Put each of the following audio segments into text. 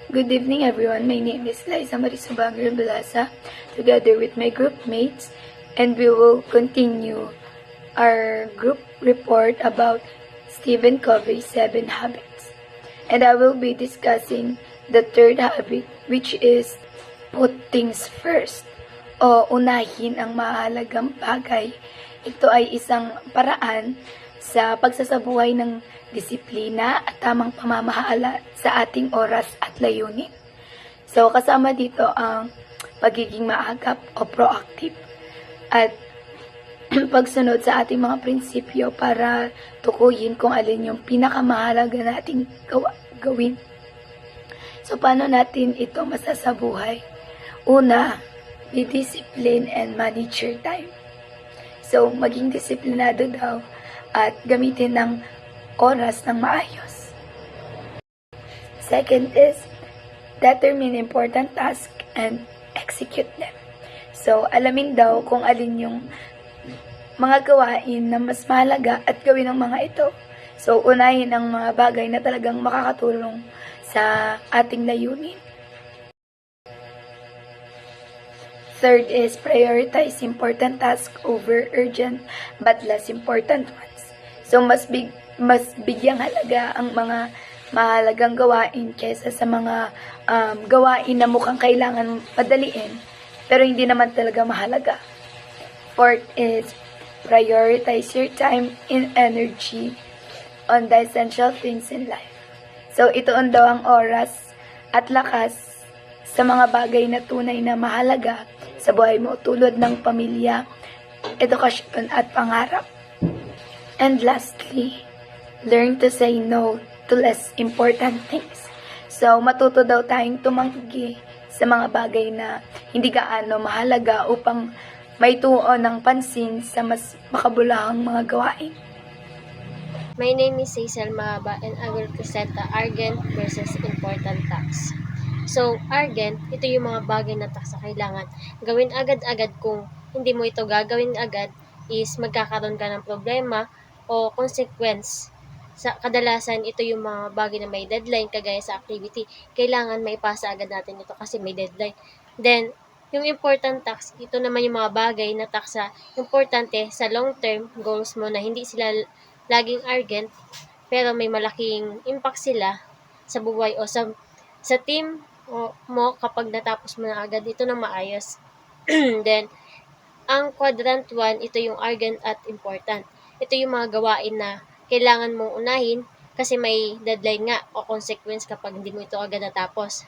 Good evening, everyone. My name is Liza Marisabangir Balasa, together with my group mates, and we will continue our group report about Stephen Covey's 7 Habits. And I will be discussing the third habit, which is put things first, o unahin ang mahalagang bagay. Ito ay isang paraan sa pagsasabuhay ng disiplina at tamang pamamahala sa ating oras at layunin. So, kasama dito ang pagiging maagap o proactive at pagsunod sa ating mga prinsipyo para tukuyin kung alin yung pinakamahalaga nating gawin. So, paano natin ito masasabuhay? Una, be disciplined and manage your time. So, maging disiplinado daw at gamitin ng oras ng maayos. Second is, determine important tasks and execute them. So, alamin daw kung alin yung mga gawain na mas mahalaga at gawin ng mga ito. So, unahin ang mga bagay na talagang makakatulong sa ating layunin. Third is, prioritize important tasks over urgent but less important ones. So, mas bigyang halaga ang mga mahalagang gawain kaysa sa mga gawain na mukhang kailangan madaliin pero hindi naman talaga mahalaga. Fourth is, prioritize your time and energy on the essential things in life. So, ituon daw ang oras at lakas sa mga bagay na tunay na mahalaga sa buhay mo tulad ng pamilya, edukasyon at pangarap. And lastly, learn to say no to less important things. So, matuto daw tayong tumanggi sa mga bagay na hindi gaano mahalaga upang may tuon ng pansin sa mas makabulahang mga gawain. My name is Cecil Mahaba and I will present the urgent versus important tasks. So, urgent, ito yung mga bagay na taksa kailangan gawin agad-agad. Kung hindi mo ito gagawin agad, is magkakaroon ka ng problema o consequence. Kadalasan, ito yung mga bagay na may deadline, kagaya sa activity. Kailangan may pasa agad natin ito kasi may deadline. Then, yung important task, ito naman yung mga bagay na taksa importante sa long-term goals mo na hindi sila laging urgent, pero may malaking impact sila sa buhay o sa team mo kapag natapos mo na agad ito ng maayos. Then, ang quadrant 1, ito yung urgent at important. Ito yung mga gawain na kailangan mong unahin kasi may deadline nga o consequence kapag hindi mo ito agad natapos.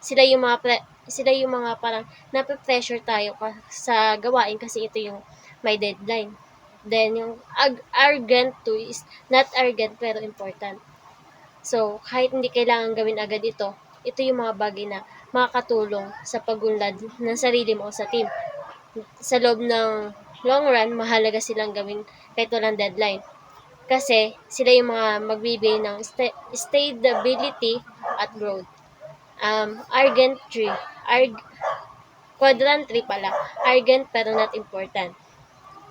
Sila yung mga parang nape-pressure tayo sa gawain kasi ito yung may deadline. Then, yung urgent 2 is not urgent pero important. So, kahit hindi kailangan gawin agad ito yung mga bagay na makakatulong sa pagunlad ng sarili mo o sa team. Sa loob ng long run, mahalaga silang gawin kahit walang deadline. Kasi sila yung mga magbibigay ng stability at growth. Urgent 3. Quadrant 3 pala. Urgent pero not important.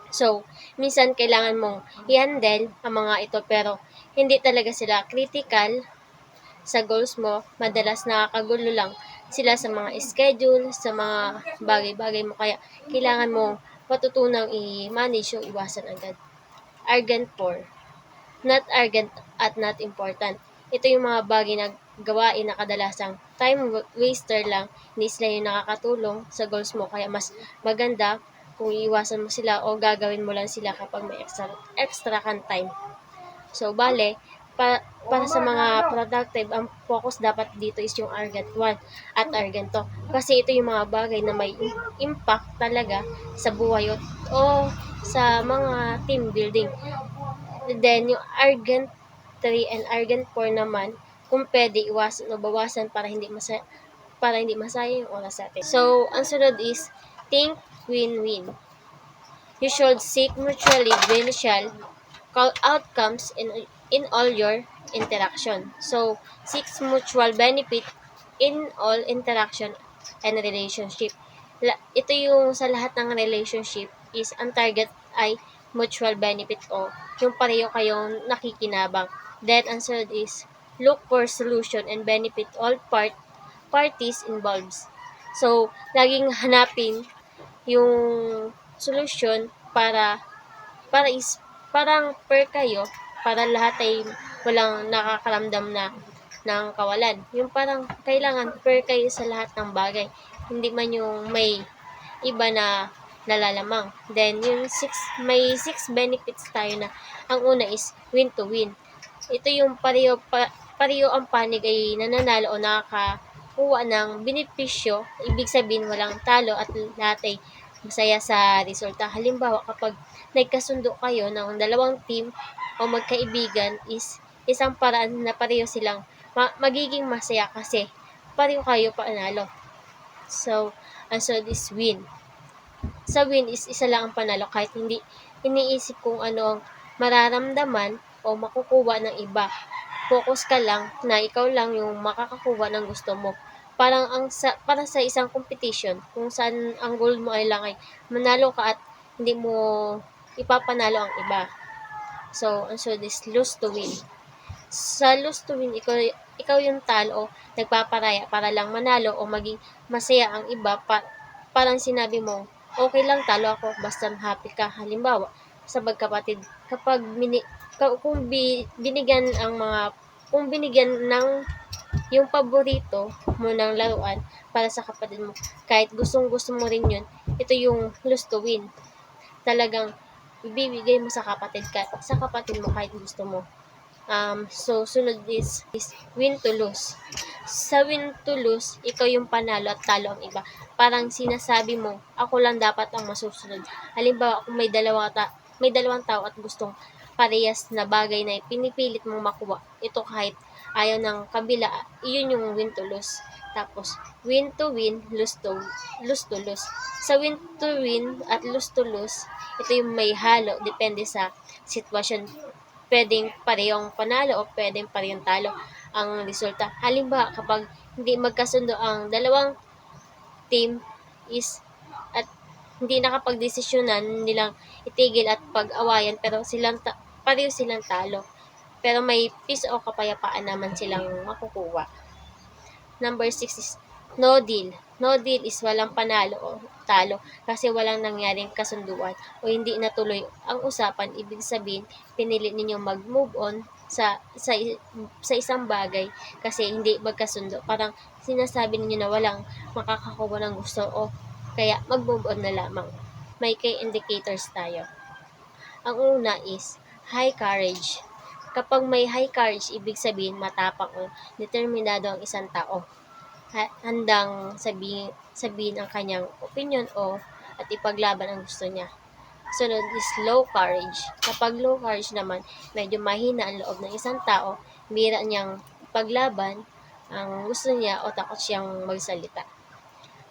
So, minsan kailangan mong i-handle ang mga ito pero hindi talaga sila critical sa goals mo. Madalas nakakagulo lang sila sa mga schedule, sa mga bagay-bagay mo. Kaya kailangan mo matutunang i-manage o iwasan agad. Urgent 4. Not urgent at not important. Ito yung mga bagay na gawain na kadalasang time waster lang, hindi sila yung nakakatulong sa goals mo. Kaya mas maganda kung iiwasan mo sila o gagawin mo lang sila kapag may extra kang time. So, bale, para sa mga productive, ang focus dapat dito is yung urgent 1 at urgent 2. Kasi ito yung mga bagay na may impact talaga sa buhay o sa mga team building. Then, yung urgent 3 and urgent 4 naman, kung pwede, iwasan o bawasan para hindi masayang yung oras natin. So, ang sunod is, think win-win. You should seek mutually beneficial outcomes in all your interaction. So, seek mutual benefit in all interaction and relationship. Ito yung sa lahat ng relationship is ang target ay mutual benefit o yung pareho kayong nakikinabang. Then, ang third is look for solution and benefit all part parties involved. So, laging hanapin yung solusyon para is parang pair kayo para lahat ay walang nakakaramdam ng kawalan. Yung parang kailangan pair kayo sa lahat ng bagay. Hindi man yung may iba na nalalamang. Then, may 6 benefits tayo na ang una is win to win. Ito yung pareho ang panig ay nananalo o nakakakuha ng benepisyo. Ibig sabihin walang talo at lahat ay masaya sa resulta. Halimbawa, kapag nagkasundo kayo ng dalawang team o magkaibigan is isang paraan na pareho silang magiging masaya kasi pareho kayo panalo. So, this win. Sa win is isa lang ang panalo kahit hindi iniisip kung ano ang mararamdaman o makukuha ng iba. Focus ka lang na ikaw lang yung makakakuha ng gusto mo. Para sa isang competition kung saan ang goal mo ay lang ay manalo ka at hindi mo ipapanalo ang iba. So, this lose to win. Sa lose to win, ikaw yung talo o nagpaparaya para lang manalo o maging masaya ang iba. Parang sinabi mo, okay lang talo ako basta happy ka. Halimbawa, sa magkapatid, kapag kung binigyan ng yung paborito mo ng laruan para sa kapatid mo, kahit gusto mo rin yun, ito yung lose to win. Talagang ibibigay mo sa kapatid mo kahit gusto mo. So, sunod is win to lose. Sa win to lose, ikaw yung panalo at talo ang iba. Parang sinasabi mo, ako lang dapat ang masusunod. Halimbawa, kung may dalawang tao at gustong parehas na bagay na pinipilit mong makuha, ito kahit ayaw ng kabila, iyon yung win to lose. Tapos, win to win, lose to lose. Sa win to win at lose to lose, ito yung may halo, depende sa sitwasyon. Pwedeng parehong panalo o pwedeng parehong talo ang resulta. Halimbawa, kapag hindi magkasundo ang dalawang team is at hindi nakapagdesisyonan nilang itigil at pag-awayan pero pareho silang talo. Pero may peace o kapayapaan naman silang makukuha. Number 6 is no deal. No deal is walang panalo o talo kasi walang nangyaring kasunduan o hindi natuloy ang usapan. Ibig sabihin, pinili ninyong mag-move on sa isang bagay kasi hindi magkasundo. Parang sinasabi ninyo na walang makakakuha ng gusto o kaya mag-move on na lamang. May key indicators tayo. Ang una is high courage. Kapag may high courage, ibig sabihin matapang o determinado ang isang tao. Handang sabihin ang kanyang opinion at ipaglaban ang gusto niya. Sunod is low courage. Kapag low courage naman, medyo mahina ang loob ng isang tao, bihira niyang ipaglaban ang gusto niya o takot siyang magsalita.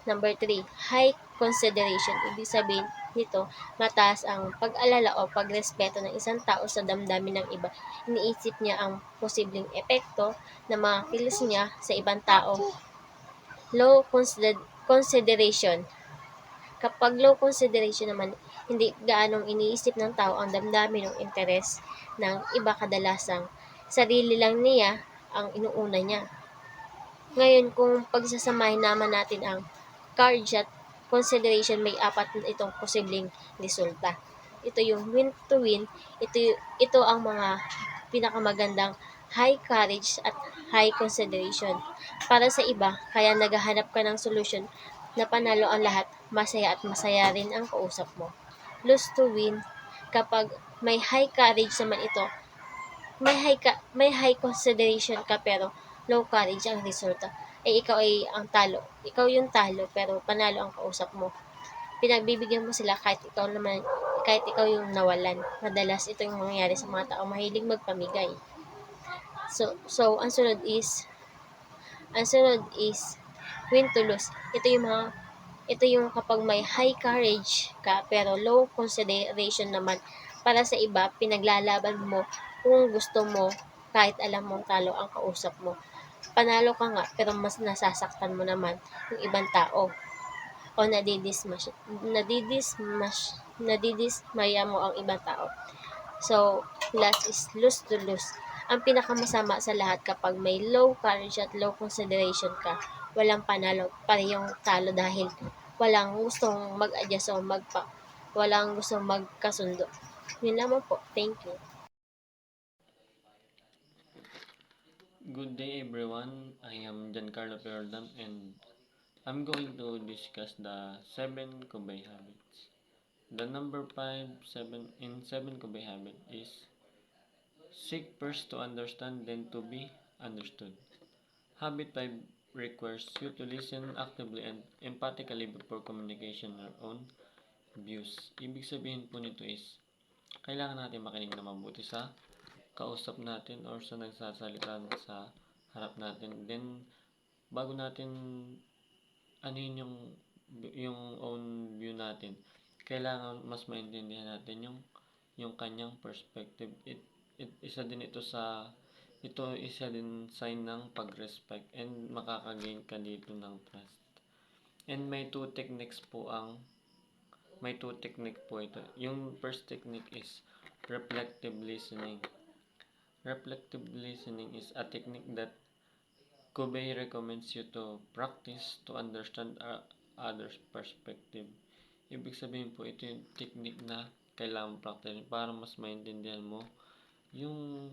Number 3, high consideration. Ibig sabihin nito, mataas ang pag-alala o pagrespeto ng isang tao sa damdamin ng iba. Iniisip niya ang posibleng epekto na mga kilos niya sa ibang tao. Low consideration. Kapag low consideration naman, hindi gaanong iniisip ng tao ang damdamin o interes ng iba, kadalasang sarili lang niya ang inuuna niya. Ngayon, kung pagsasamahin naman natin ang courage at consideration, may 4 itong posibleng resulta. Ito yung win to win. Ito ang mga pinakamagandang high courage at high consideration. Para sa iba, kaya naghahanap ka ng solution na panalo ang lahat, masaya at masaya rin ang kausap mo. Lose to win, kapag may high courage naman ito, may high consideration ka pero low courage ang resulta, ikaw ay ang talo. Ikaw yung talo pero panalo ang kausap mo. Pinagbibigyan mo sila kahit ikaw yung nawalan. Madalas ito yung mangyayari sa mga tao mahilig magpamigay. So ang sunod is win to lose. Ito yung kapag may high courage ka pero low consideration naman. Para sa iba, pinaglalaban mo kung gusto mo kahit alam mong talo ang kausap mo. Panalo ka nga pero mas nasasaktan mo naman yung ibang tao o nadidismaya mo ang ibang tao. So, last is lose to lose. Ang pinakamasama sa lahat kapag may low courage at low consideration ka walang panalo, parehong talo dahil walang gustong mag-adjust o walang gustong magkasundo. Yun lamang po. Thank you. Good day everyone, I am Giancarlo Peraldam and I'm going to discuss the 7 Kobe habits. The number 7 Kobe habit is seek first to understand then to be understood. Habit 5 requires you to listen actively and empathically before communication your own views. Ibig sabihin po nito is kailangan natin makinig na mabuti sa kausap natin or sa nagsasalita sa harap natin. Then, bago natin ano yun yung own view natin, kailangan mas maintindihan natin yung kanyang perspective. Isa din ito isa din sign ng pag-respect and makakagain ka dito ng trust. And may two technique po ito. Yung first technique is reflective listening. Reflective listening is a technique that Kobe recommends you to practice to understand others' perspective. Ibig sabihin po, ito yung technique na kailangan practice para mas maintindihan mo yung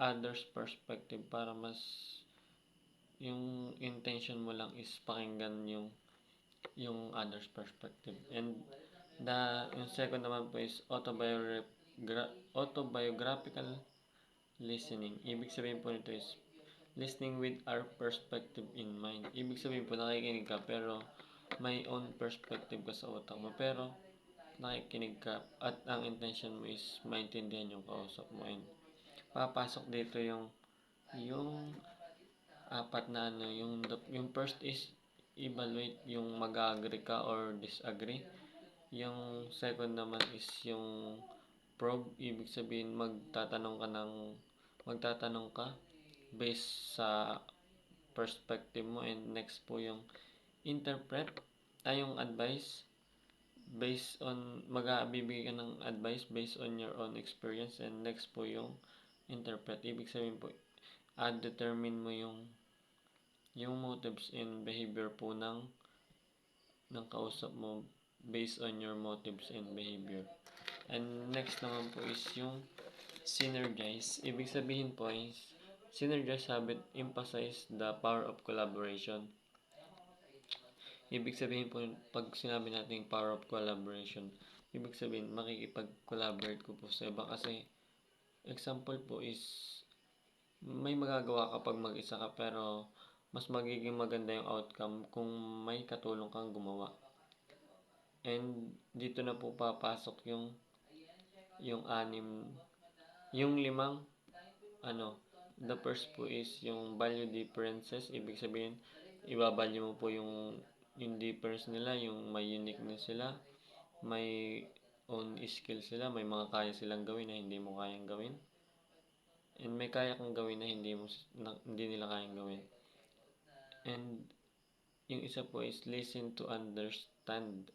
others' perspective, para mas yung intention mo lang is pakinggan yung others' perspective. And yung second naman po is autobiographical listening. Ibig sabihin po nito is listening with our perspective in mind. Ibig sabihin po, nakikinig ka pero may own perspective ka sa utak mo, pero nakikinig ka at ang intention mo is maintindihan yung kausap mo. And papasok dito yung apat na yung first is evaluate, yung mag-agree ka or disagree. Yung second naman is yung probe. Ibig sabihin magtatanong ka based sa perspective mo. And next po yung interpret, yung advice magbibigay ka ng advice based on your own experience. And next po yung interpret, ibig sabihin po determine mo yung motives and behavior po ng kausap mo based on your motives and behavior. And next naman po is yung synergize. Ibig sabihin po is synergize habit emphasize the power of collaboration. Ibig sabihin po, pag sinabi natin yung power of collaboration, ibig sabihin makikipag-collaborate ko po sa iba. Kasi example po is may magagawa kapag mag-isa ka, pero mas magiging maganda yung outcome kung may katulong kang gumawa. And dito na po papasok yung limang the first po is yung value differences. Ibig sabihin, ibabalyo mo po yung difference nila, yung may uniqueness sila, may own skill sila, may mga kaya silang gawin na hindi mo kayang gawin, and may kaya kang gawin na hindi nila kayang gawin. And yung isa po is listen to understand.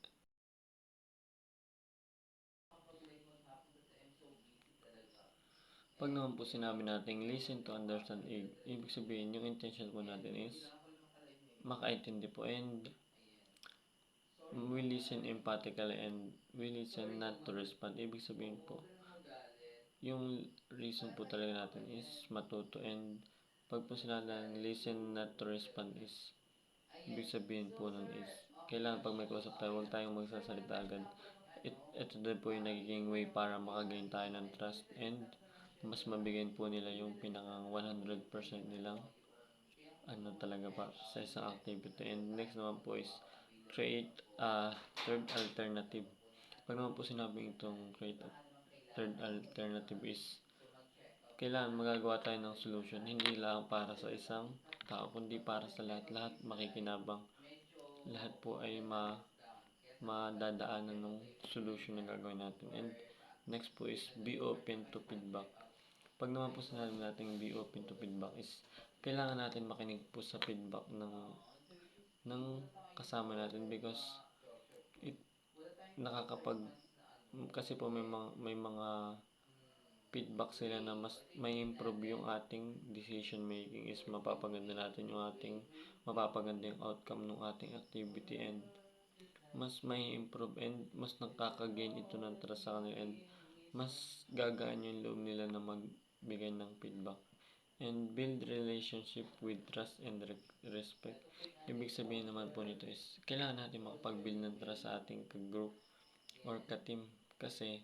Pag naman po sinabi natin listen to understand, ibig sabihin yung intention po natin is makaintindi po, and we listen empathically and we listen not to respond. Ibig sabihin po, yung reason po talaga natin is matuto. And pag po sinabi natin listen not to respond is ibig sabihin po nun is kailangan pag may kausap tayo, huwag tayong magsasalita agad. Ito din po yung nagiging way para makagain tayo ng trust and mas mabigyan po nila yung pinakang 100% nilang talaga pa sa isang activity. And next naman po is create a third alternative. Pag naman po sinabing itong create a third alternative is kailangan magagawa tayo ng solution, hindi lang para sa isang tao kundi para sa lahat makikinabang. Lahat po ay madadaanan ng solution na gagawin natin. And next po is be open to feedback. Pag naman po sinabi natin be open to feedback is kailangan natin makinig po sa feedback ng kasama natin, because nakakapag kasi po may mga feedback sila na mas may improve yung ating decision making is mapapaganda yung outcome ng ating activity, and mas may improve and mas nakaka-gain ito ng trust sa kanila, and mas gagaan yung loob nila na magbigay ng feedback. And build relationship with trust and respect. Ibig sabihin naman po nito is kailangan natin makapag-build ng trust sa ating ka-group or ka-team, kasi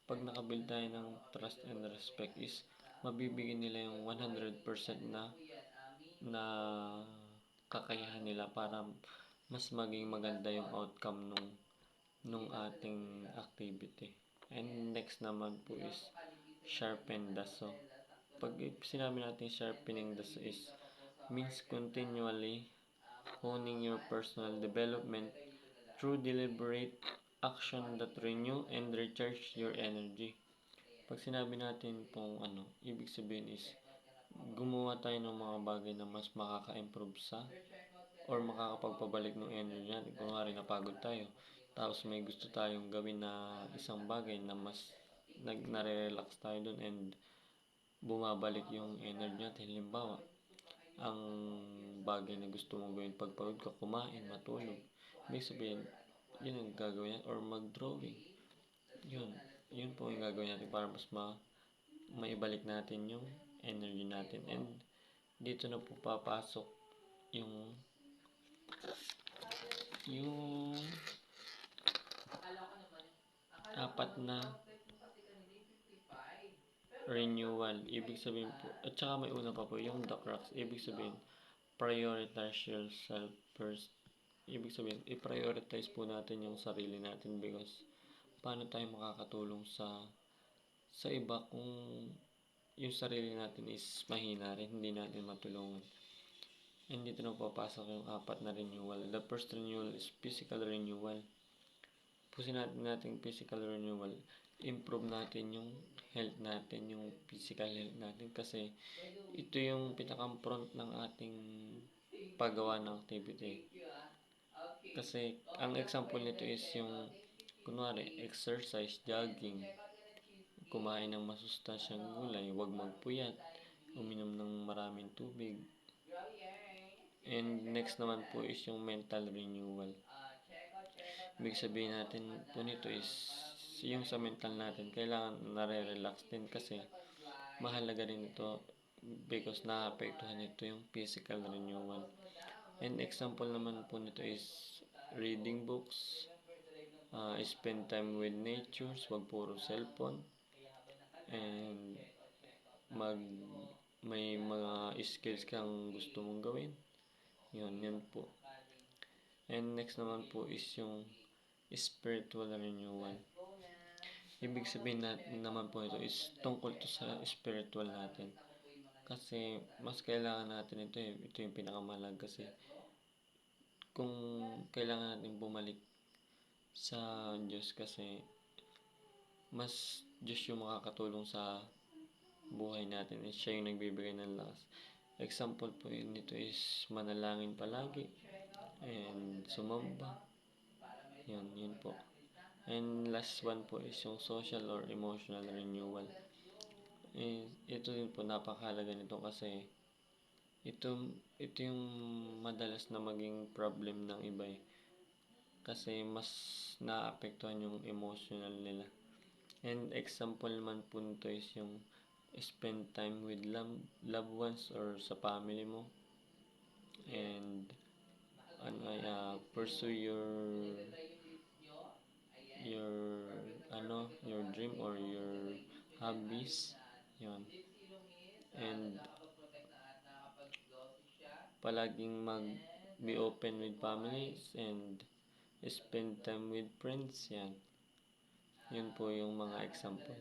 pag nakabuild tayo ng trust and respect is mabibigyan nila yung 100% na kakayahan nila para mas maging maganda yung outcome nung ating activity. And next naman po is sharpen the saw. Pag sinabi natin sharpening the saw is means continually honing your personal development through deliberate action that renew and recharge your energy. Pag sinabi natin pong ibig sabihin is gumawa tayo ng mga bagay na mas makaka-improve or makakapagpabalik ng energy natin. Kunwari napagod tayo, tapos may gusto tayong gawin na isang bagay na mas nare-relax tayo dun and bumabalik yung energy natin. Halimbawa, ang bagay na gusto mong gawin pag pagod ka, kumain, matulog. Ibig sabihin, yun ang gagawin natin, or mag-drawing. Yun po yung gagawin natin para mas maibalik natin yung energy natin. And dito na po papasok yung apat na renewal. Ibig sabihin po, at saka may una pa po, yung the crux. Ibig sabihin, prioritize yourself first. Ibig sabihin, i-prioritize po natin yung sarili natin, because paano tayo makakatulong sa iba kung yung sarili natin is mahina rin, hindi natin matulungan. And dito na papasok yung apat na renewal. The first renewal is physical renewal. Pusin natin physical renewal. Improve natin yung health natin, yung physical health natin, kasi ito yung pinaka-front ng ating paggawa ng activity. Kasi ang example nito is yung kunwari exercise, jogging, kumain ng masustansyang gulay, huwag magpuyat, uminom ng maraming tubig. And next naman po is yung mental renewal. Ibig sabihin natin po nito is yung sa mental natin, kailangan nare-relax din, kasi mahalaga rin ito because naapektuhan nito yung physical renewal. And example naman po nito is reading books, spend time with nature, wag puro cellphone, and may mga skills kang gusto mong gawin. Yun po. And next naman po is yung spiritual renewal. Ibig sabihin naman po ito is tungkol to sa spiritual natin. Kasi mas kailangan natin ito. Ito yung pinakamahalaga, kasi kung kailangan natin bumalik sa Diyos, kasi mas Diyos yung makakatulong sa buhay natin. Siya yung nagbibigay ng lakas. Example po nito is manalangin palagi and sumamba. Yun po. And last one po is yung social or emotional renewal. Ito din po, napakahalaga nito, kasi ito yung madalas na maging problem ng iba kasi mas naapektuhan yung emotional nila. And example naman po nito is yung spend time with loved ones or sa family mo, and pursue your dream or your hobbies. Yun. And palaging be open with families and spend time with friends. Yun po yung mga example.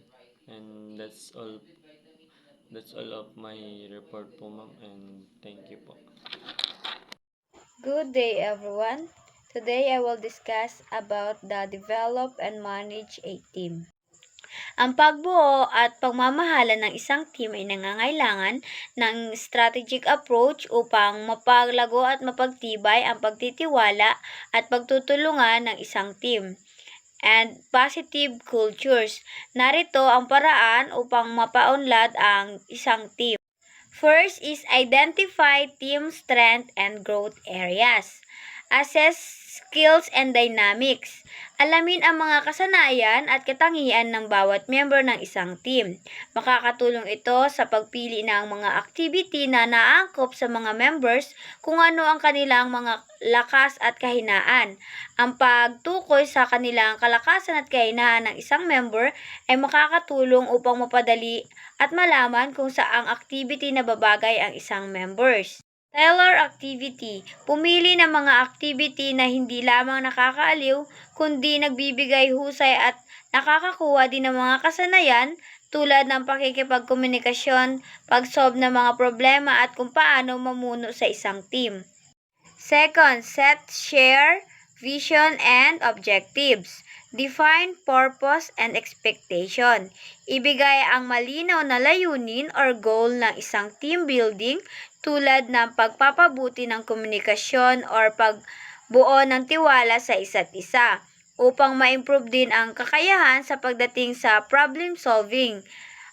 And that's all of my report po, ma'am, and thank you po. Good day, everyone. Today I will discuss about the develop and manage a team. Ang pagbuo at pagmamahala ng isang team ay nangangailangan ng strategic approach upang mapaglago at mapagtibay ang pagtitiwala at pagtutulungan ng isang team. and positive cultures. Narito ang paraan upang mapaunlad ang isang team. First is identify team strength and growth areas. Assess skills and dynamics. Alamin ang mga kasanayan at katangian ng bawat member ng isang team. Makakatulong ito sa pagpili ng mga activity na naangkop sa mga members kung ano ang kanilang mga lakas at kahinaan. Ang pagtukoy sa kanilang kalakasan at kahinaan ng isang member ay makakatulong upang mapadali at malaman kung saang activity na babagay ang isang members. Tailor activity. Pumili ng mga activity na hindi lamang nakakaaliw, kundi nagbibigay husay at nakakakuha din ng mga kasanayan tulad ng pakikipagkomunikasyon, pag-solve ng mga problema at kung paano mamuno sa isang team. Second, set, share, vision, and objectives. Define purpose and expectation. Ibigay ang malinaw na layunin or goal ng isang team building tulad ng pagpapabuti ng komunikasyon or pagbuo ng tiwala sa isa't isa upang ma-improve din ang kakayahan sa pagdating sa problem solving.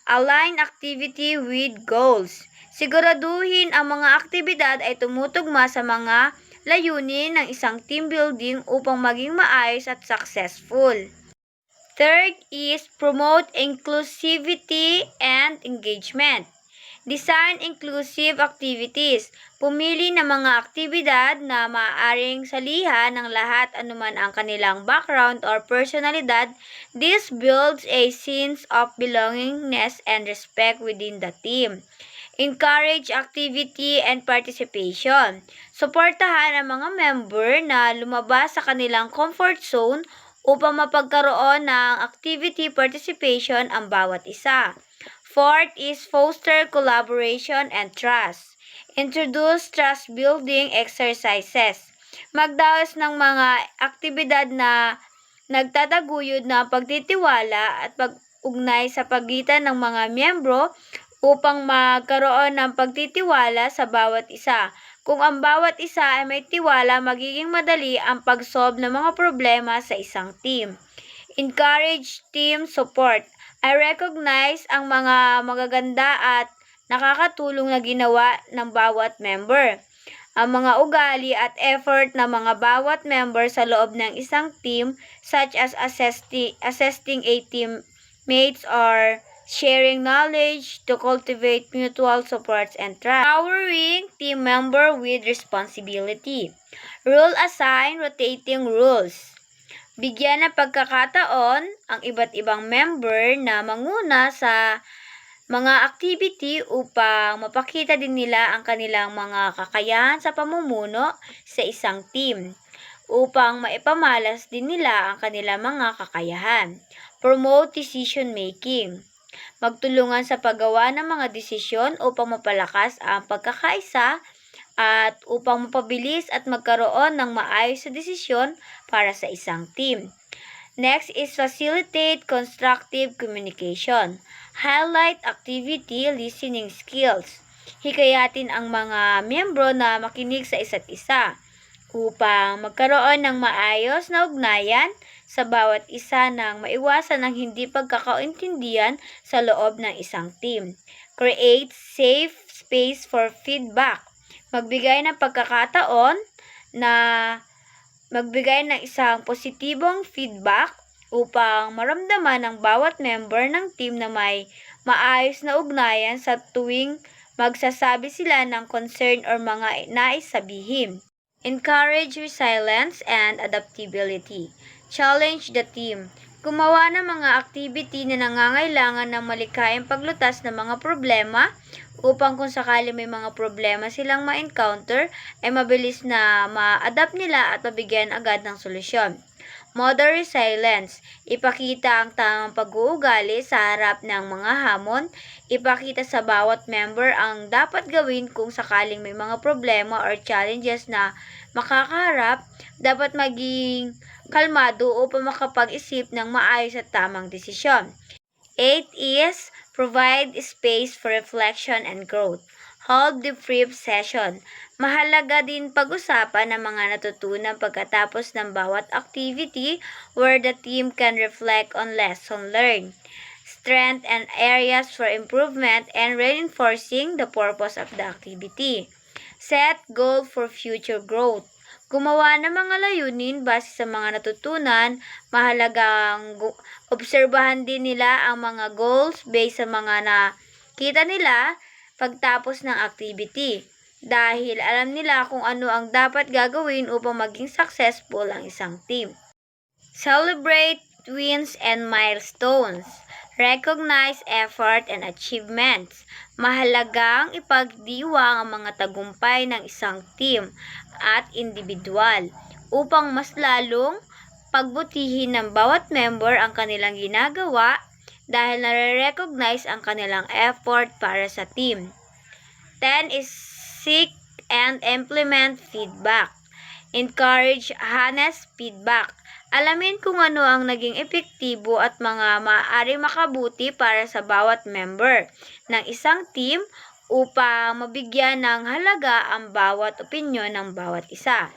Align activity with goals. Siguraduhin ang mga aktibidad ay tumutugma sa mga layunin ng isang team building upang maging maayos at successful. Third is promote inclusivity and engagement. Design inclusive activities. Pumili ng mga aktibidad na maaaring salihan ng lahat anuman ang kanilang background or personalidad. This builds a sense of belongingness and respect within the team. Encourage activity and participation. Suportahan ang mga member na lumabas sa kanilang comfort zone upang mapagkaroon ng activity participation ang bawat isa. Fourth is foster collaboration and trust. Introduce trust-building exercises. Magdaos ng mga aktibidad na nagtataguyod ng pagtitiwala at pag-ugnay sa pagitan ng mga miyembro upang magkaroon ng pagtitiwala sa bawat isa. Kung ang bawat isa ay may tiwala, magiging madali ang pag-solve ng mga problema sa isang team. Encourage team support. I recognize ang mga magaganda at nakakatulong na ginawa ng bawat member. Ang mga ugali at effort ng mga bawat member sa loob ng isang team such as assisting a teammates or sharing knowledge to cultivate mutual supports and trust. Empowering team member with responsibility. Rule assign rotating rules. Bigyan ng pagkakataon ang iba't ibang member na manguna sa mga activity upang mapakita din nila ang kanilang mga kakayahan sa pamumuno sa isang team upang maipamalas din nila ang kanilang mga kakayahan. Promote decision making. Magtulungan sa paggawa ng mga desisyon upang mapalakas ang pagkakaisa at upang mapabilis at magkaroon ng maayos na desisyon para sa isang team. Next is facilitate constructive communication. Highlight activity listening skills. Hikayatin ang mga miyembro na makinig sa isa't isa upang magkaroon ng maayos na ugnayan sa bawat isa nang maiwasan ang hindi pagkakaintindihan sa loob ng isang team. Create safe space for feedback. Magbigay ng pagkakataon na magbigay ng isang positibong feedback upang maramdaman ng bawat member ng team na may maayos na ugnayan sa tuwing magsasabi sila ng concern or mga nais sabihin. Encourage resilience and adaptability. Challenge the team. Gumawa ng mga activity na nangangailangan ng malikhaing paglutas ng mga problema upang kung sakali may mga problema silang ma-encounter ay mabilis na ma-adapt nila at mabigyan agad ng solusyon. Model resilience. Ipakita ang tamang pag-uugali sa harap ng mga hamon. Ipakita sa bawat member ang dapat gawin kung sakaling may mga problema or challenges na makakaharap. Dapat maging kalmado upang makapag-isip ng maayos at tamang desisyon. 8 is provide space for reflection and growth. Hold debrief session. Mahalaga din pag-usapan ang mga natutunan pagkatapos ng bawat activity where the team can reflect on lesson learned, strength and areas for improvement, and reinforcing the purpose of the activity. Set goal for future growth. Gumawa ng mga layunin base sa mga natutunan, mahalagang obserbahan din nila ang mga goals based sa mga nakita nila pagtapos ng activity. Dahil alam nila kung ano ang dapat gagawin upang maging successful ang isang team. Celebrate wins and milestones. Recognize effort and achievements. Mahalagang ipagdiwang ang mga tagumpay ng isang team at individual upang mas lalong pagbutihin ng bawat member ang kanilang ginagawa dahil nare-recognize ang kanilang effort para sa team. 10 is seek and implement feedback. Encourage honest feedback. Alamin kung ano ang naging epektibo at mga maaari makabuti para sa bawat member ng isang team upang mabigyan ng halaga ang bawat opinyon ng bawat isa.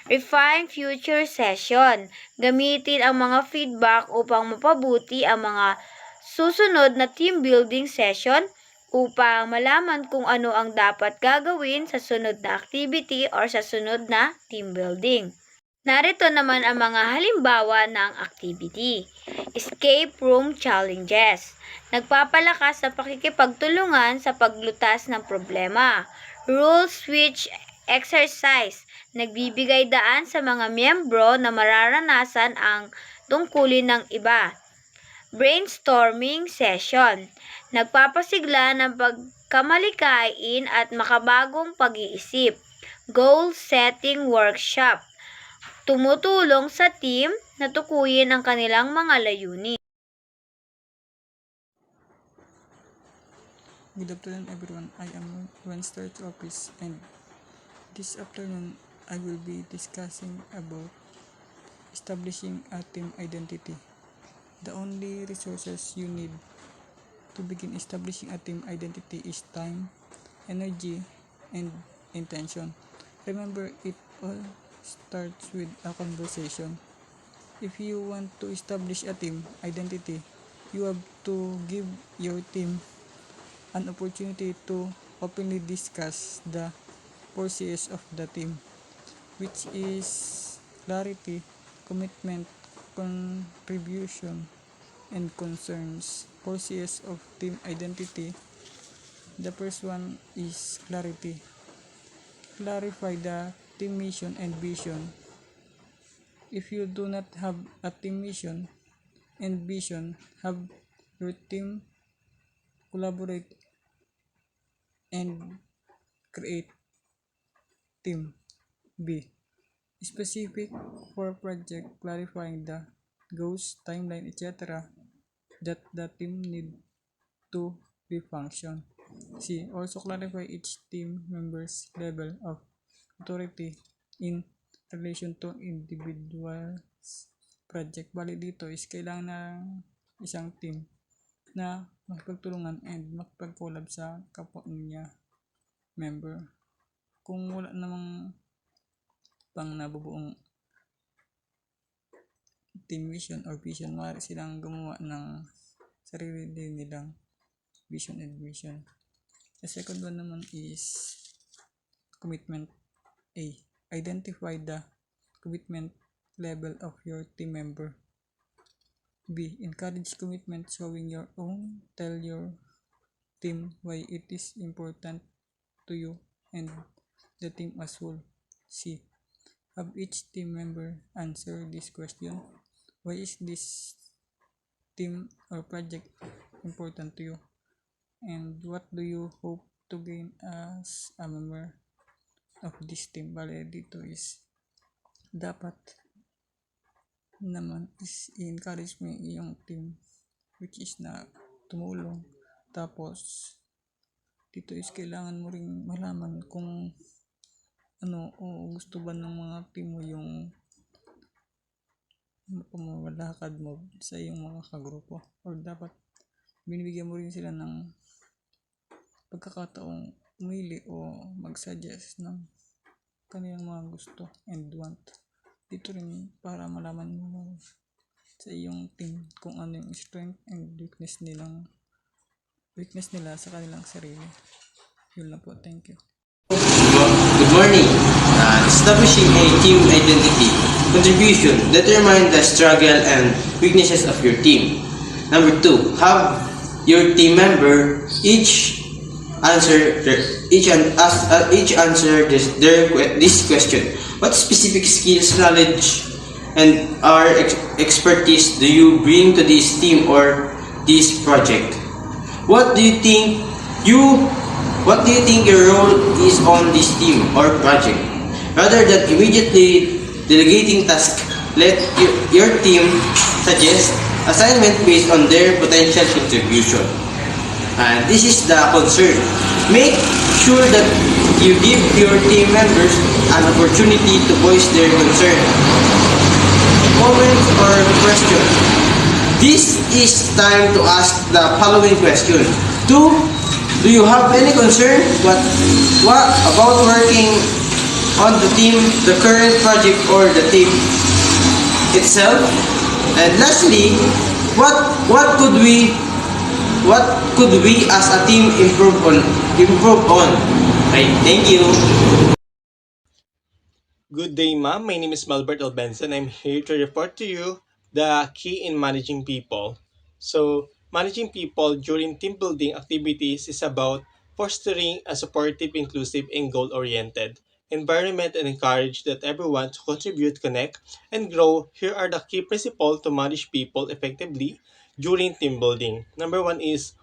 Refine future session. Gamitin ang mga feedback upang mapabuti ang mga susunod na team building session upang malaman kung ano ang dapat gagawin sa sunod na activity or sa sunod na team building. Narito naman ang mga halimbawa ng activity. Escape room challenges. Nagpapalakas sa pakikipagtulungan sa paglutas ng problema. Rule switch exercise. Nagbibigay daan sa mga miyembro na mararanasan ang tungkulin ng iba. Brainstorming session. Nagpapasigla ng pagkamalikain at makabagong pag-iisip. Goal setting workshop. Tumutulong sa team na tukuyin ang kanilang mga layunin. Good afternoon everyone, I am Wednesday Office and this afternoon I will be discussing about establishing a team identity. The only resources you need to begin establishing a team identity is time, energy, and intention. Remember, it all starts with a conversation. If you want to establish a team identity, you have to give your team an opportunity to openly discuss the 4Cs of the team, which is clarity, commitment, contribution, and concerns. 4Cs of team identity. The first one is clarity. Clarify the team mission and vision. If you do not have a team mission and vision, have your team collaborate and create team. B. Specific for project, clarifying the goals, timeline, etc. that the team need to be function. C. Also clarify each team member's level of authority in relation to individual's project. Bali dito is kailangan ng isang team na makipagtulungan and makipag-collab sa kapwa niya member. Kung wala namang pang nabubuong team vision or vision, maaari silang gumawa ng sarili din nilang vision and vision. The second one naman is commitment. A. Identify the commitment level of your team member. B. Encourage commitment, showing your own. Tell your team why it is important to you and the team as whole. C. Have each team member answer this question. Why is this team or project important to you? And what do you hope to gain as a member of this team? Bale dito is dapat naman is i-encourage mo yung team which is na tumulong. Tapos dito is kailangan mo ring malaman kung ano o gusto ba ng mga team mo yung pamamalakad mo sa iyong mga kagrupo, or dapat binibigyan mo rin sila ng pagkakataong umili o mag-suggest ng kanilang mga gusto and want. Dito rin para malaman mo sa iyong team kung ano yung strength and weakness nila sa kanilang sarili. Yun lang po. Thank you. Good morning. Establishing a team identity. Contribution. Determine the struggle and weaknesses of your team. Number 2. Have your team member each answer this question. What specific skills, knowledge, and expertise do you bring to this team or this project? What do you think your role is on this team or project? Rather than immediately delegating tasks, let your team suggest assignment based on their potential contribution. And this is the concern. Make sure that you give your team members an opportunity to voice their concern, comments, or questions. This is time to ask the following question. 2. Do you have any concern? What about working on the team, the current project, or the team itself? And lastly, what could we as a team improve on? Right. Thank you. Good day, ma'am. My name is Malbert L. Benson. I'm here to report to you the key in managing people. So, managing people during team building activities is about fostering a supportive, inclusive, and goal-oriented environment and encourage that everyone to contribute, connect, and grow. Here are the key principles to manage people effectively during team building. Number 1 is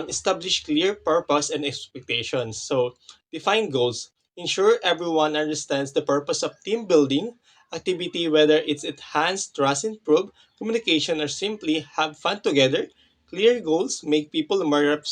establish clear purpose and expectations. So, define goals. Ensure everyone understands the purpose of team building activity, whether it's enhance trust, improve communication, or simply have fun together. Clear goals make people more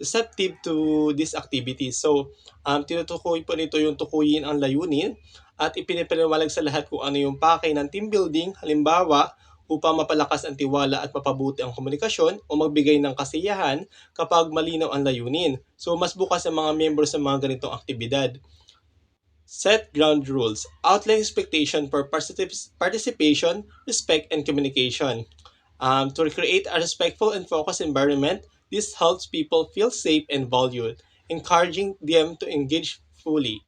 receptive to this activity. So, tinutukoy po nito yung tukuyin ang layunin at ipinipaliwanag sa lahat kung ano yung pakay ng team building. Halimbawa, upang mapalakas ang tiwala at mapabuti ang komunikasyon o magbigay ng kasiyahan kapag malinaw ang layunin. So, mas bukas ang mga miyembro sa mga ganitong aktibidad. Set ground rules. Outline expectation for participation, respect, and communication. To create a respectful and focused environment, this helps people feel safe and valued, encouraging them to engage fully.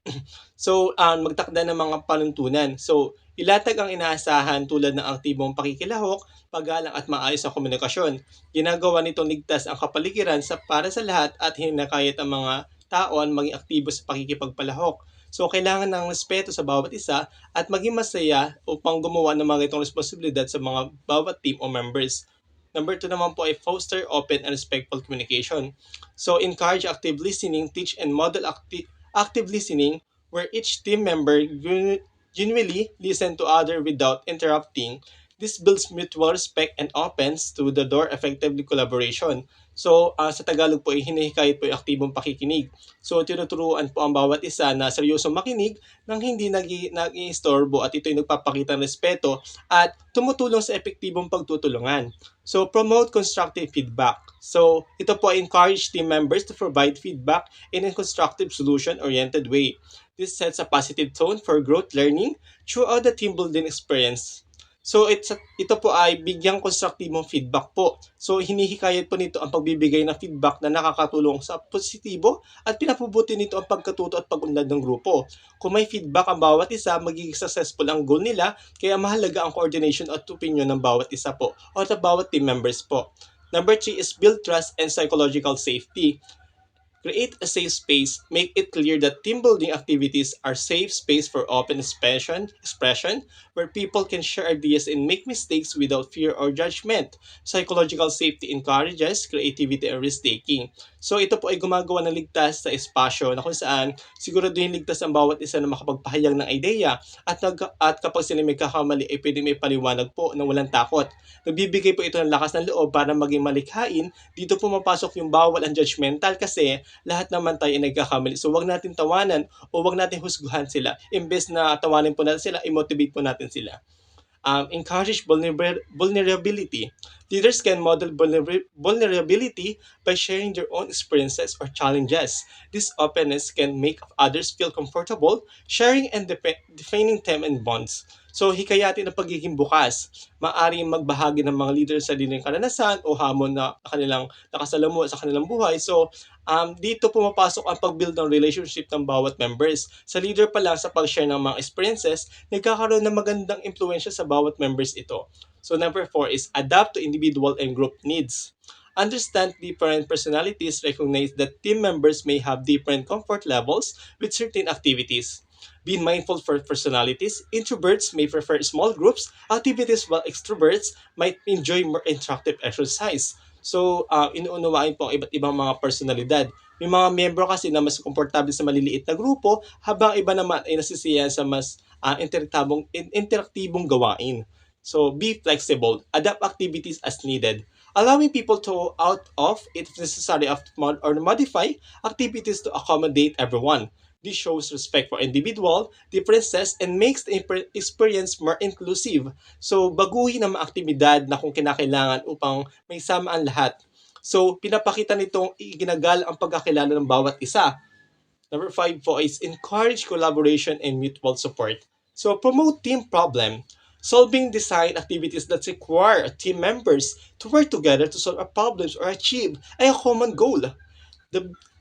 So, magtakda ng mga panuntunan. So, ilatag ang inaasahan tulad ng aktibong pakikilahok, paggalang at maayos na komunikasyon. Ginagawa nitong ligtas ang kapaligiran para sa lahat at hinakayat ang mga taon maging aktibo sa pakikipagpalahok. So, kailangan ng respeto sa bawat isa at maging masaya upang gumawa ng mga itong responsibilidad sa mga bawat team o members. Number 2 naman po ay foster open and respectful communication. So, encourage active listening, teach and model active listening where each team member genuinely listen to other without interrupting. This builds mutual respect and opens to the door effectively collaboration. So, sa Tagalog po, hinihikayat po yung aktibong pakikinig. So, tinuturuan po ang bawat isa na seryosong makinig nang hindi nag-iistorbo at ito'y nagpapakita ng respeto at tumutulong sa epektibong pagtutulungan. So, promote constructive feedback. So, ito po ay encourage team members to provide feedback in a constructive solution-oriented way. This sets a positive tone for growth learning throughout the team building experience. So, ito po ay bigyang konstruktibong feedback po. So, hinihikayat po nito ang pagbibigay ng feedback na nakakatulong sa positibo at pinapubuti nito ang pagkatuto at pag-unlad ng grupo. Kung may feedback ang bawat isa, magiging successful ang goal nila, kaya mahalaga ang coordination at opinion ng bawat isa po o ng bawat team members po. Number 3 is build trust and psychological safety. Create a safe space. Make it clear that team building activities are safe space for open expression where people can share ideas and make mistakes without fear or judgment. Psychological safety encourages creativity and risk-taking. So ito po ay gumagawa ng ligtas sa espasyo na kung saan siguraduhin ligtas ang bawat isa na makapagpahayag ng ideya at kapag sila may kakamali ay pwede may paliwanag po na walang takot. Nagbibigay po ito ng lakas ng loob para maging malikhain. Dito pumapasok yung bawal ang judgmental kasi lahat naman tayo ay nagkakamali. So wag natin tawanan o wag natin husguhan sila. Imbes na tawanin po natin sila, i-motivate po natin sila. encourage vulnerability. Leaders can model vulnerability by sharing their own experiences or challenges. This openness can make others feel comfortable sharing and defining them and bonds. So, hikayatin ang pagiging bukas. Maaring magbahagi ng mga leader sa kanilang karanasan o hamon na kanilang nakasalamuha sa kanilang buhay. So, dito pumapasok ang pag-build ng relationship ng bawat members. Sa leader pa lang sa pag-share ng mga experiences, nagkakaroon ng magandang impluensya sa bawat members ito. So number 4 is adapt to individual and group needs. Understand different personalities, recognize that team members may have different comfort levels with certain activities. Be mindful for personalities. Introverts may prefer small groups activities while extroverts might enjoy more interactive exercise. So, inuunawain po ang iba't ibang mga personalidad. May mga miyembro kasi na mas komportable sa maliliit na grupo, habang iba naman ay nasisiyahan sa mas interaktibong gawain. So, be flexible. Adapt activities as needed. Allowing people to out of, if necessary, or modify activities to accommodate everyone. This shows respect for individual differences and makes the experience more inclusive. So, baguhin ang mga aktibidad na kung kinakailangan upang may sama ang lahat. So, pinapakita nitong iginagal ang pagkakilala ng bawat isa. Number 5 po is encourage collaboration and mutual support. So, promote team problem. Solving design activities that require team members to work together to solve problems or achieve a common goal.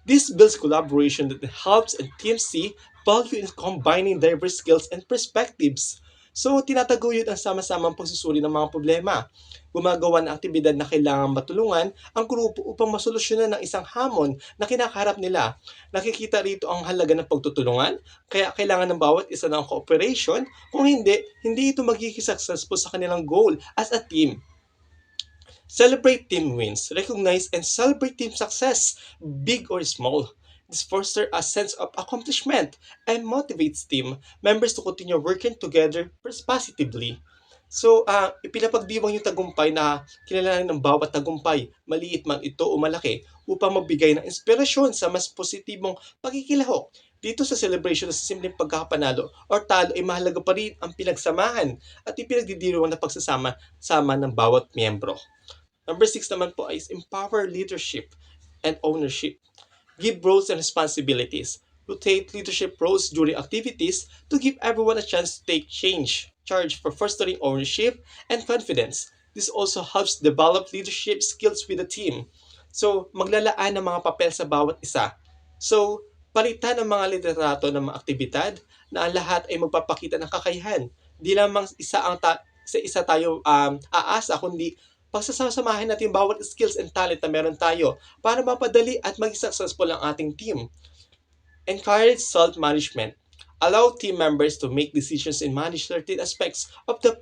This builds collaboration that helps a team see value in combining diverse skills and perspectives. So, tinataguyod ang sama-samang pagsusuri ng mga problema. Gumagawa ng aktibidad na kailangan matulungan ang grupo upang masolusyonan ng isang hamon na kinakaharap nila. Nakikita rito ang halaga ng pagtutulungan, kaya kailangan ng bawat isa ng cooperation. Kung hindi ito magiging successful sa kanilang goal as a team. Celebrate team wins. Recognize and celebrate team success, big or small. This fosters a sense of accomplishment and motivates team members to continue working together positively. So, ipinapagdiwang yung tagumpay na kilalanin ng bawat tagumpay, maliit man ito o malaki, upang magbigay ng inspirasyon sa mas positibong pagkikilahok. Dito sa celebration sa simpleng pagkakapanalo or talo ay mahalaga pa rin ang pinagsamahan at ipinagdidiriwang na pagsasama ng bawat miyembro. Number 6 naman po is empower leadership and ownership. Give roles and responsibilities. Rotate leadership roles during activities to give everyone a chance to take charge for fostering ownership and confidence. This also helps develop leadership skills with the team. So, maglalaan ng mga papel sa bawat isa. So, palitan ang mga liderato ng mga aktibidad na ang lahat ay magpapakita ng kakayahan. Di lamang isa tayo aasa, kundi pagsasamahin natin bawat skills and talent na meron tayo para mapadali at maging successful ang ating team. Encourage self-management. Allow team members to make decisions and manage certain aspects of the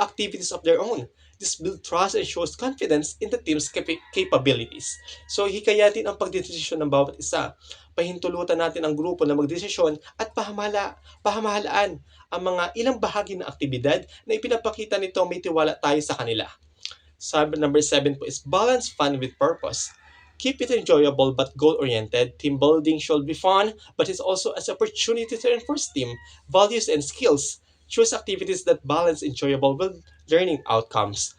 activities of their own. This builds trust and shows confidence in the team's capabilities. So, hikayatin ang pagdesisyon ng bawat isa. Pahintulutan natin ang grupo na magdesisyon at pahamahalaan ang mga ilang bahagi ng aktibidad na ipinapakita nito may tiwala tayo sa kanila. Number 7 po is balance fun with purpose. Keep it enjoyable but goal-oriented. Team building should be fun, but it's also an opportunity to reinforce team values and skills. Choose activities that balance enjoyable with learning outcomes.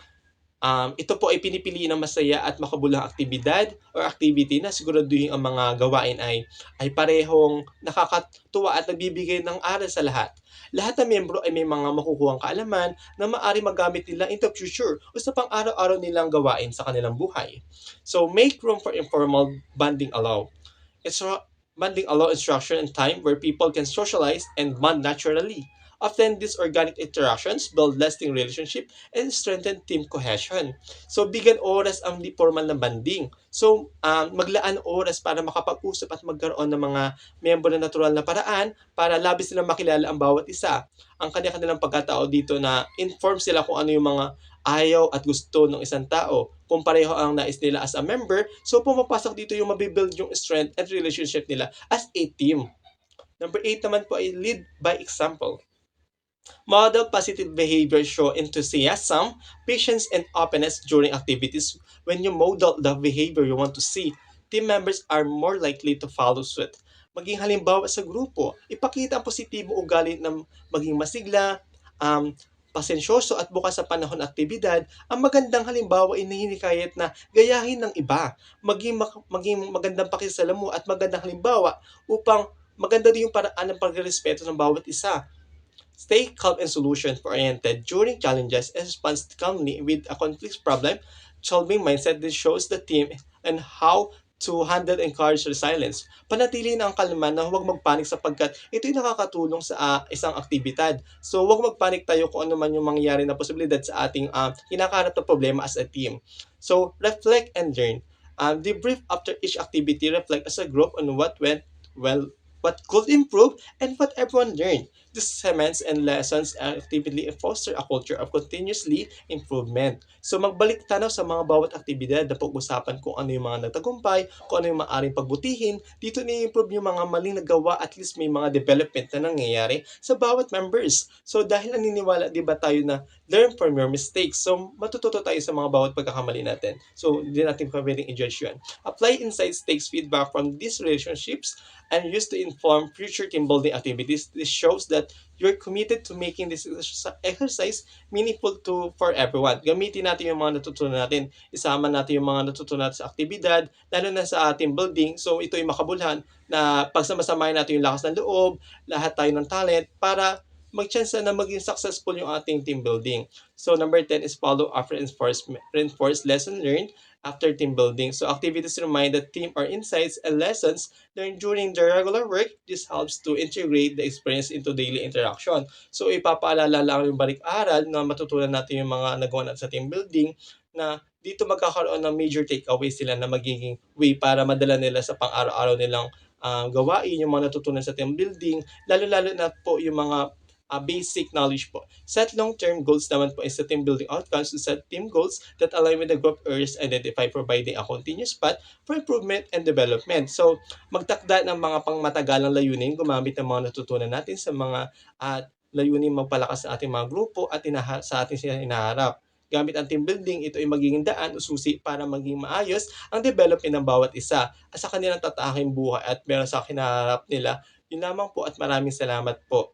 Ito po ay pinipili ng masaya at makabulang aktibidad or activity na siguraduhin ang mga gawain ay parehong nakakatuwa at nagbibigay ng aral sa lahat. Lahat ng miyembro ay may mga makukuhang kaalaman na maaari magamit nila in the future o sa pang-araw-araw nilang gawain sa kanilang buhay. So, make room for informal bonding allow. Bonding allow instruction and time where people can socialize and bond naturally. Often, these organic interactions build lasting relationship and strengthen team cohesion. So, bigyan oras ang di formal na banding. So, maglaan oras para makapag-usap at magkaroon ng mga miyembro na natural na paraan para labis nilang makilala ang bawat isa. Ang kanilang pagkatao dito na inform sila kung ano yung mga ayaw at gusto ng isang tao. Kung pareho ang nais nila as a member, so pumapasok dito yung mabibuild yung strength and relationship nila as a team. Number 8 naman po ay lead by example. Model positive behavior, show enthusiasm, patience, and openness during activities. When you model the behavior you want to see, team members are more likely to follow suit. Maging halimbawa sa grupo, ipakita ang positibong ugali ng maging masigla, pasensyoso at bukas sa panahon at aktibidad, ang magandang halimbawa ay nahinikayat na gayahin ng iba, maging magandang pakisalamu at magandang halimbawa upang maganda din yung paraan ng pagrespeto ng bawat isa. Stay calm and solution-oriented during challenges and respond calmly with a conflict problem-solving mindset that shows the team and how to handle and encourage resilience. Panatilihin ang kalma na huwag magpanik sapagkat ito'y nakakatulong sa isang aktibidad. So huwag magpanik tayo kung ano man yung mangyayari na posibilidad sa ating kinakaharap na problema as a team. So reflect and learn. Debrief after each activity, reflect as a group on what went well, what could improve, and what everyone learned. These segments and lessons actively foster a culture of continuously improvement. So magbalik tanaw sa mga bawat aktibidad na pag-usapan kung ano yung mga nagtagumpay, kung ano yung maaaring pagbutihin. Dito ni-improve yung mga maling nagawa, at least may mga development na nangyayari sa bawat members. So dahil naniniwala, di ba tayo na learn from your mistakes. So matututo tayo sa mga bawat pagkakamali natin. So hindi natin pwedeng i-judge yun. Apply insights, takes feedback from these relationships and used to inform future team building activities. This shows that you're committed to making this exercise meaningful for everyone. Gamitin natin yung mga natutunan natin. Isama natin yung mga natutunan natin sa aktibidad, lalo na sa team building. So ito ay makabulhan na pagsama-samahin natin yung lakas ng loob, lahat tayo ng talent para mag-chance na maging successful yung ating team building. So number 10 is follow up reinforce lesson learned after team building. So activities remind the team or insights and lessons learned during the regular work. This helps to integrate the experience into daily interaction. So ipapaalala lang yung balik-aral na matutunan natin yung mga nagawa natin sa team building na dito magkakaroon ng major takeaways sila na magiging way para madala nila sa pang-araw-araw nilang gawain, yung mga natutunan sa team building, lalo-lalo na po yung mga basic knowledge po. Set long-term goals naman po is sa team building outcomes to set team goals that align with the group areas identified, providing a continuous path for improvement and development. So, magtakda ng mga pangmatagalang layunin, gumamit ng mga natutunan natin sa mga layunin magpalakas sa ating mga grupo at sa ating hinaharap. Gamit ang team building, ito ay magiging daan o susi para maging maayos ang development ng bawat isa at sa kanilang tataking buhay at meron sa hinaharap nila. Yun lamang po at maraming salamat po.